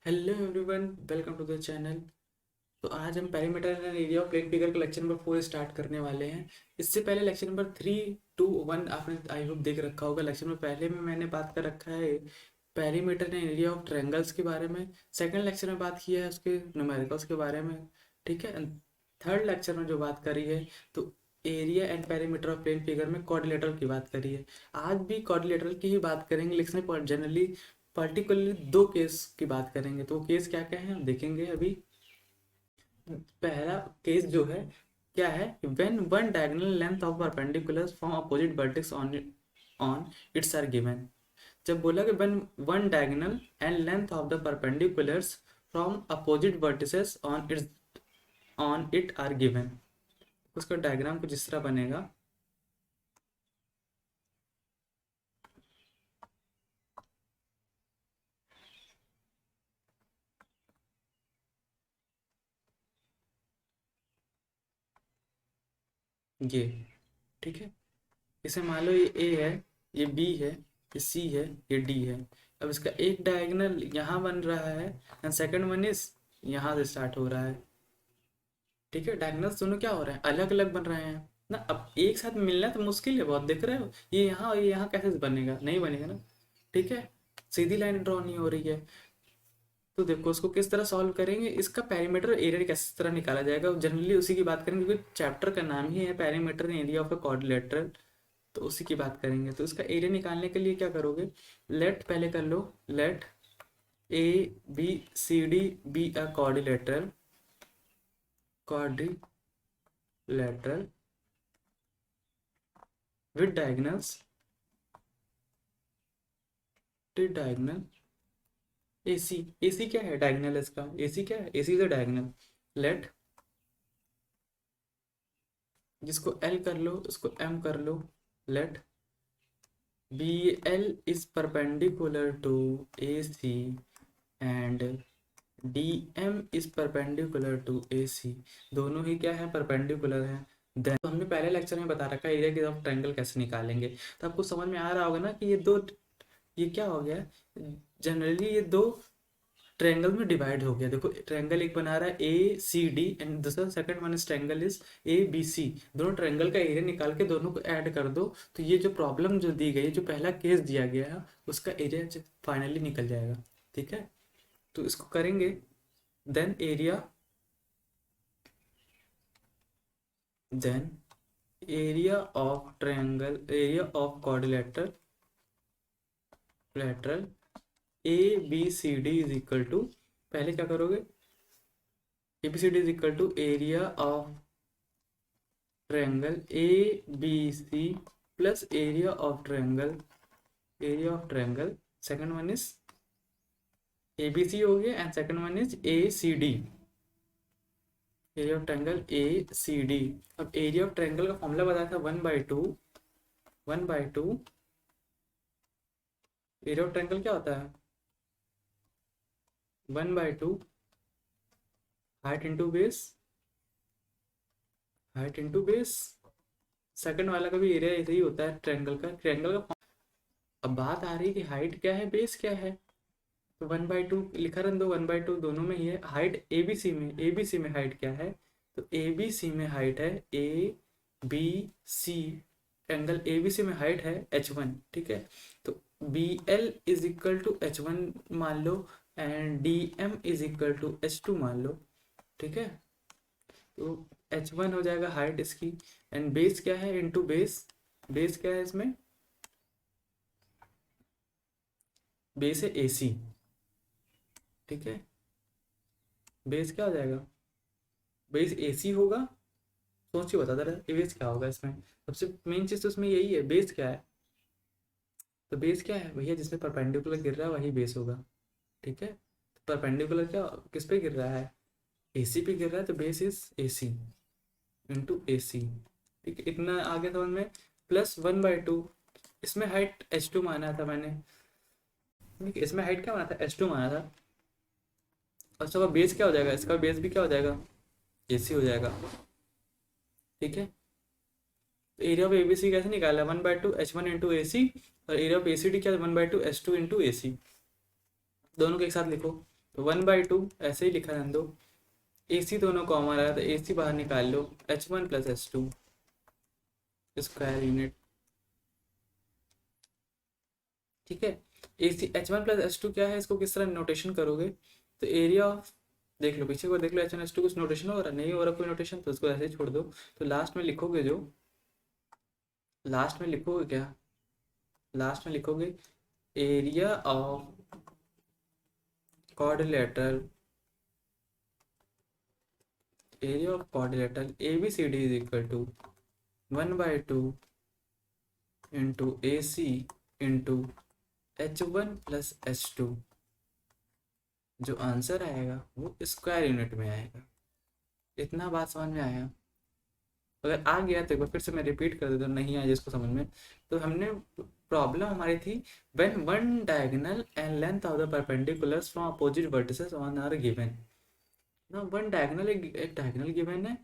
Hello everyone, welcome to the channel. तो आज हम perimeter and area of plane figure का लेक्चर नंबर 4 स्टार्ट करने वाले हैं। इससे पहले लेक्चर नंबर 3, 2, 1 आपने आई होप देख रखा होगा। लेक्चर में पहले में मैंने बात कर रखा है perimeter and area of triangles के बारे में। सेकंड लेक्चर में बात किया है उसके न्यूमेरिकल्स के बारे में। ठीक है। थर्ड लेक्चर में जो बात करी है तो area and perimeter of plane figure में क्वाड्रिलेटरल की बात करी है। आज भी क्वाड्रिलेटरल की ही बात करेंगे, लेकिन जनरली पर्टिकुलरली दो केस की बात करेंगे। तो वो केस क्या क्या है हम देखेंगे अभी। पहला केस जो है क्या है, when one diagonal length of perpendicular from opposite vertex on its are given. जब बोला कि when one diagonal and length of the perpendiculars from opposite vertices on it are given, उसका डायग्राम कुछ इस तरह बनेगा। ये ठीक है। इसे मान लो ये ए है, ये बी है, ये सी है, ये डी है। अब इसका एक डायगोनल यहाँ बन रहा है एंड सेकंड वन इज यहाँ से स्टार्ट हो रहा है। ठीक है, डायगोनल्स दोनों क्या हो रहे हैं, अलग अलग बन रहे हैं ना। अब एक साथ मिलना तो मुश्किल है बहुत, देख रहे हो ये यहाँ और ये यहाँ कैसे बनेगा, नहीं बनेगा ना। ठीक है, सीधी लाइन ड्रॉ नहीं हो रही है। तो देखो उसको किस तरह सॉल्व करेंगे, इसका पेरीमीटर एरिया किस तरह निकाला जाएगा, जनरली उसी की बात करेंगे क्योंकि चैप्टर का नाम ही है perimeter area of a quadrilateral. तो उसी की बात करेंगे। तो इसका एरिया निकालने के लिए क्या करोगे, लेट पहले कर लो, let A B C D be a quadrilateral, quadrilateral with diagonals, with diagonal AC. AC क्या है, डायगोनल इसका। एसी क्या है, AC is a diagonal. Let, जिसको एल कर लो उसको एम कर लो, let B L is perpendicular to A C and D M is perpendicular to A C. दोनों ही क्या है, परपेंडिकुलर है। देन तो हमने पहले लेक्चर में बता रखा है एरिया की ऑफ ट्रायंगल कैसे निकालेंगे। तो आपको समझ में आ रहा होगा ना कि ये दो, ये क्या हो गया, जनरली ये दो ट्रायंगल में डिवाइड हो गया। देखो ट्रायंगल एक बना रहा है ए सी डी एंड दूसरा second one is triangle is A B C. दोनों ट्रायंगल का एरिया निकाल के दोनों को ऐड कर दो तो ये जो प्रॉब्लम जो दी गई, जो पहला केस दिया गया है उसका एरिया फाइनली निकल जाएगा। ठीक है, तो इसको करेंगे। Then area, then area of triangle, area of quadrilateral lateral A B C D is equal to, पहले क्या करोगे, A B C D is equal to area of triangle A B C plus area of triangle, area of triangle second one is A B C हो गया and second one is A C D, area of triangle A C D. अब area of triangle का formula बताया था 1/2, 1/2। Area of triangle क्या होता है, 1/2 height into base, height into base. Second वाला का भी एरिया ऐसे ही होता है ट्रायंगल का, ट्रायंगल का। अब बात आ रही है कि हाइट क्या है, बेस क्या है। तो 1/2 लिखा रहने दो, 1/2 दोनों में ही है। हाइट एबीसी में, एबीसी में हाइट क्या है, तो एबीसी में हाइट है A B C, angle ABC में हाइट है h1। ठीक है, तो B L is equal to h1 मान लो and D M is equal to h2 मान लो। ठीक है, तो h1 हो जाएगा हाइट इसकी एंड बेस क्या है इनटू बेस, बेस क्या है इसमें, बेस है AC। ठीक है, बेस क्या हो जाएगा, बेस AC होगा। सोच के बता दे रहा बेस क्या होगा इसमें, सबसे मेन चीज तो इसमें यही है, बेस क्या है। तो बेस क्या है भैया, जिसमें परपेंडिकुलर गिर रहा है वही बेस होगा। ठीक है, तो परपेंडिकुलर क्या किस पे गिर रहा है, AC पे गिर रहा है, तो base is AC into AC। ठीक है, इतना आगे समझ में। प्लस 1/2, इसमें हाइट h2 माना था मैंने। ठीक है, इसमें हाइट क्या माना था, h2 माना था। और इसका बेस क्या हो जाएगा, इसका बेस भी क्या हो जाएगा, AC हो जाएगा। ठीक है, तो एरिया ऑफ एबीसी कैसे निकाला, 1/2 h1 इंटू AC, और एरिया ऑफ ACD क्या, 1/2 h2 इंटू AC। दोनों को एक साथ लिखो, तो 1/2 ऐसे ही लिखा रहने दो। ए सी दोनों कॉमन आया तो ए सी बाहर निकाल लो, H1 + H2 स्क्वायर यूनिट। ठीक है, ए सी H1 + H2 क्या है, इसको किस तरह नोटेशन करोगे, तो एरिया ऑफ, देख लो पीछे को देख लो, H1 H2 कुछ नोटेशन हो रहा नहीं हो रहा कोई नोटेशन, तो उसको ऐसे ही छोड़ दो। तो लास्ट में लिखोगे जो, लास्ट में लिखोगे क्या, लास्ट में लिखोगे area of quadrilateral, area of quadrilateral ABCD is equal to 1/2 into AC into H1 + H2। जो आंसर आएगा वो स्क्वायर यूनिट में आएगा। इतना बात समझ में आया? अगर आ गया तो एक बार फिर से मैं रिपीट कर देता हूँ, नहीं आया जिसको समझ में। तो हमने, प्रॉब्लम हमारी थी when one diagonal and length of the perpendiculars from opposite vertices on are given. ना वन डायगोनल, एक डायगोनल गिवन है,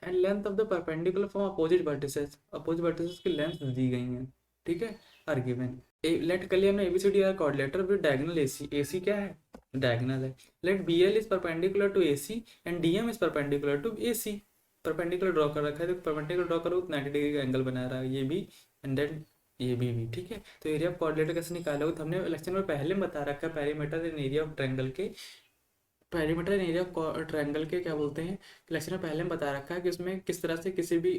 and length of the perpendicular from opposite vertices, opposite vertices की लेंथ दी गई हैं। ठीक है, आर गिवन। लेट कर लिया हमने ABCD are coordinator with diagonal AC, AC क्या है, डायगोनल है। Let BL is perpendicular to AC and DM is perpendicular to AC. Perpendicular draw कर रखा है, तो परपेंडिकुलर ड्रॉ करो 90 डिग्री का एंगल बना रहा है ये भी, एंड देन ये भी। ठीक है, तो एरिया ऑफ कोऑर्डिनेटर कैसे निकालोगे, तो हमने लेक्चर में पहले बता रखा है perimeter and area of triangle के, perimeter and area of triangle के क्या बोलते हैं, लेक्चर में पहले बता रखा है कि उसमें किस तरह से किसी भी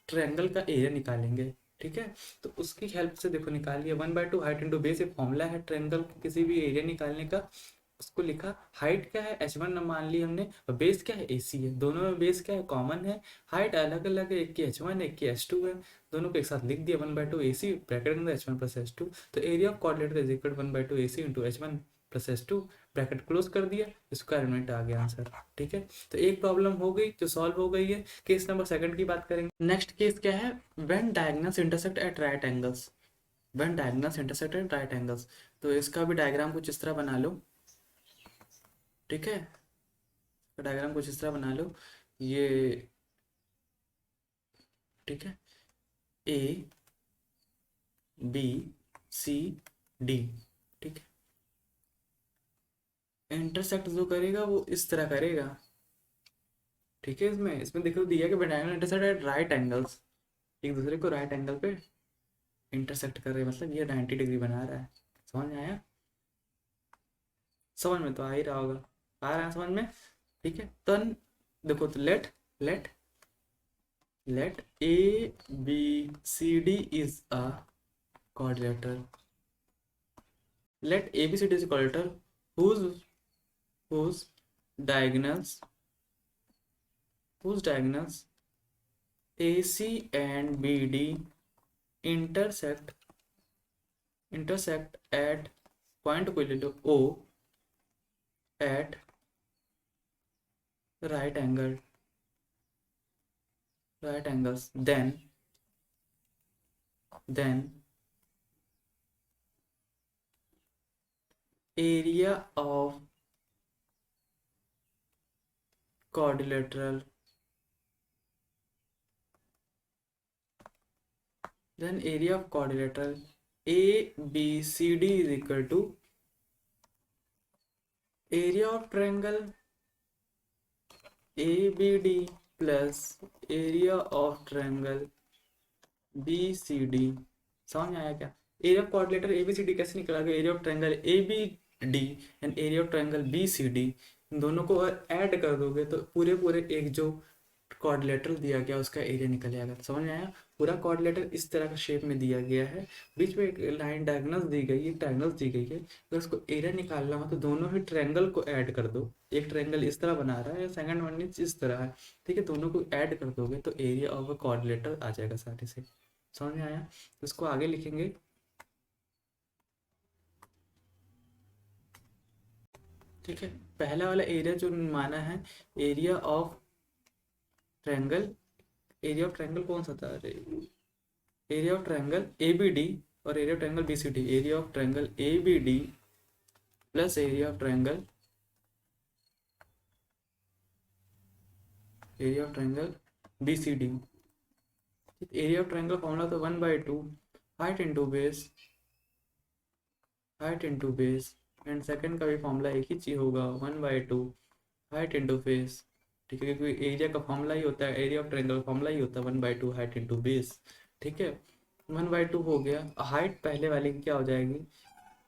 ट्रायंगल का एरिया निकालेंगे। ठीक है, तो उसकी हेल्प से देखो निकाल लिया, 1/2 हाइट इंटू बेस, एक फॉर्मूला है ट्रायंगल किसी भी एरिया निकालने का। उसको लिखा, हाइट क्या है H1 मान ली हमने, और बेस क्या है AC है, दोनों में बेस क्या है कॉमन है, हाइट अलग अलग है, एक की H1 एक की H2 है, दोनों को एक साथ लिख दिया 1/2 AC ब्रैकेट के अंदर H1 + H2। तो area of coordinator is equal 1/2 AC into H1 + H2 bracket close कर दिया, स्क्वायर यूनिट आ गया आंसर। ठीक है, तो एक प्रॉब्लम हो गई जो सॉल्व हो गई है। केस नंबर सेकंड की बात करेंगे। नेक्स्ट केस क्या है, when diagonals intersect at right angles, when diagonals intersect at right angles. तो इसका भी डायग्राम कुछ इस तरह बना लो। ठीक है, डायग्राम कुछ इस तरह बना लो ये। ठीक है, ए बी सी डी। ठीक है, इंटरसेक्ट जो करेगा वो इस तरह करेगा। ठीक है, इसमें इसमें देखो दिया कि diagonal intersect at right angles, एक दूसरे को राइट एंगल पे इंटरसेक्ट कर रहे हैं, मतलब ये 90 डिग्री बना रहा है। समझ में आया? समझ में तो आ ही रहा होगा, आ रहा है समझ में। ठीक है, तो देखो, तो let let let ABCD is a quadrilateral. Let ABCD is a quadrilateral whose diagonals AC and BD intersect at point equal O at right angles. Then area of quadrilateral, ABCD is equal to area of triangle ABD plus area of triangle BCD। समझ में आया क्या? Area of quadrilateral ABCD कैसे निकला गया, area of triangle ABD and area of triangle BCD, दोनों को add कर दोगे तो पूरे पूरे एक जो क्वाड्रिलेटरल दिया गया उसका एरिया निकल जाएगा। समझ में आया? पूरा क्वाड्रिलेटरल इस तरह का शेप में दिया गया है, बीच में एक लाइन डायगोनल्स दी गई है, डायगोनल्स दी गई है। अगर उसको एरिया निकालना हो तो दोनों ही ट्रायंगल को ऐड कर दो, एक ट्रायंगल इस तरह बना रहा है, सेकंड वन इस तरह है। ठीक है, दोनों को ऐड कर दोगे तो एरिया ऑफ अ क्वाड्रिलेटरल आ जाएगा सारे से। समझ में आया? तो इसको आगे लिखेंगे। ठीक है, पहला वाला एरिया जो माना है, area of triangle, area of triangle कौन सा था, अरे एरिया ऑफ ट्रायंगल ABD और area of triangle BCD, area of triangle ABD plus area of triangle BCD। Area of triangle formula तो 1/2 height into base and second का भी formula एक ही चीज होगा, 1/2 हाइट इंटू फेस। ठीक है, क्योंकि एरिया का फॉर्मूला ही होता है, एरिया ऑफ ट्रायंगल फॉर्मूला ही होता है 1/2 हाइट इंटू बेस। ठीक है, 1/2 हो गया। हाइट पहले वाले की क्या हो जाएगी,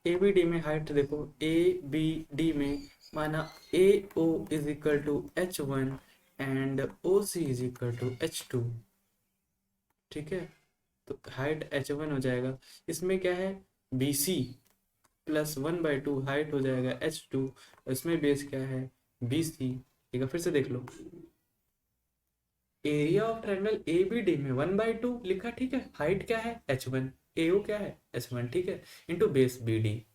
ए बी डी में हाइट देखो, ए बी डी में माना A O is equal to H1 and O C is equal to H2। ठीक है, तो हाइट H1 हो जाएगा, इसमें क्या है बी सी प्लस 1/2 हाइट हो जाएगा H2, इसमें बेस क्या है बी सी। ठीक है, फिर से देख लो, area of triangle A B D में 1/2 लिखा, ठीक है, हाइट क्या है H1, ए ओ क्या है H1, ठीक है, into base B D.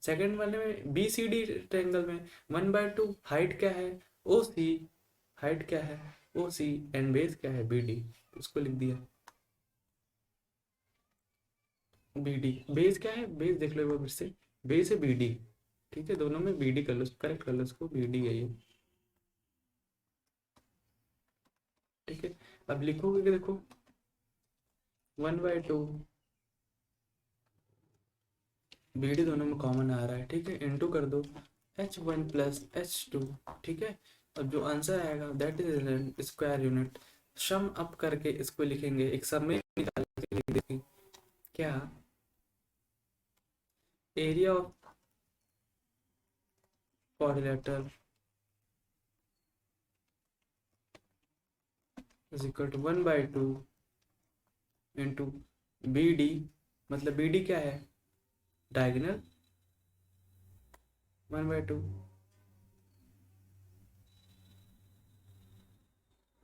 Second वाले में बी सी डी ट्रायंगल में 1/2 हाइट क्या है ओ सी, हाइट क्या है ओ सी एंड बेस क्या है बी डी, उसको लिख दिया बी डी। बेस क्या है, बेस देख लो एक बार फिर से, बेस है बी डी। ठीक है, दोनों में बी डी कर लो, करेक्ट कर लो उसको, बी डी है ये। ठीक है, अब लिखोगे कि देखो 1/2 बी डी दोनों में कॉमन आ रहा है, ठीक है, इंटू कर दो H1 प्लस H2। ठीक है, अब जो आंसर आएगा that is square unit. Sum up करके इसको लिखेंगे, एक सब में निकाल के लिख देंगे क्या, area of quadrilateral is equal to 1/2 into B D, मतलब बी डी क्या है diagonal, 1/2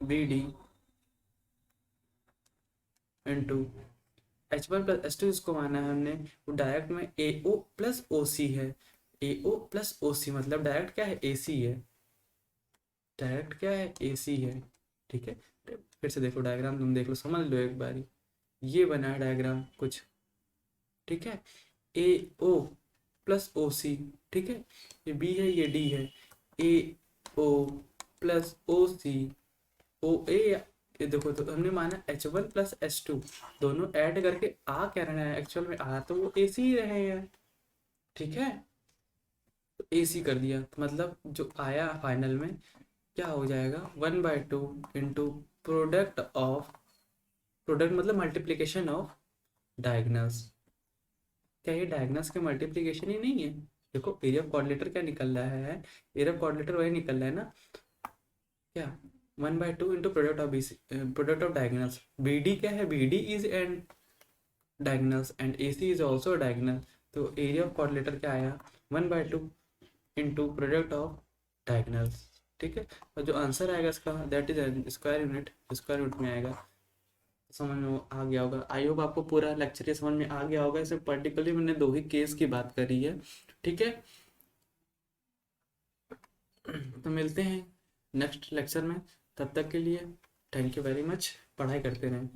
B D into H1 plus H2 इसको माना है हमने, वो डायरेक्ट में ए ओ प्लस ओ सी है, ए ओ प्लस ओ सी मतलब डायरेक्ट क्या है ए सी है, डायरेक्ट क्या है ए सी है। ठीक है, फिर से देखो डायग्राम, तुम देख लो समझ लो एक बारी, ये बना है डायग्राम कुछ। ठीक है, ए ओ प्लस ओ सी, ठीक है, ये बी है ये डी है, ए ओ प्लस ओ सी ओ ए, ये देखो तो हमने माना H1 प्लस H2, दोनों ऐड करके आ क्या रहना है, एक्चुअल में आ तो वो ए सी ही रहे हैं। ठीक है, तो ए सी कर दिया, तो मतलब जो आया फाइनल में क्या हो जाएगा 1/2 इंटू प्रोडक्ट ऑफ, प्रोडक्ट मतलब मल्टीप्लीकेशन ऑफ डायगनल्स। क्या ये डायगनल्स के मल्टीप्लीकेशन ही नहीं है, देखो एरिया ऑफ क्वाड्रिलेटर क्या निकल रहा है, एरिया ऑफ क्वाड्रिलेटर वही निकल रहा है ना, क्या 1/2 into product of B C, product of diagonals, B D क्या है B D is and diagonals and A C is also diagonal, तो एरिया ऑफ क्वाड्रिलेटर क्या आया 1/2 इंटू प्रोडक्ट ऑफ डायगनल्स। ठीक है, और जो आंसर आएगा इसका that is square unit, square unit में आएगा। समझ में आ गया होगा, आई होप आपको पूरा लेक्चर ये समझ में आ गया होगा, इसमें पर्टिकुलरली मैंने दो ही केस की बात करी है। ठीक है, तो मिलते हैं नेक्स्ट लेक्चर में, तब तक के लिए थैंक यू वेरी मच, पढ़ाई करते रहें।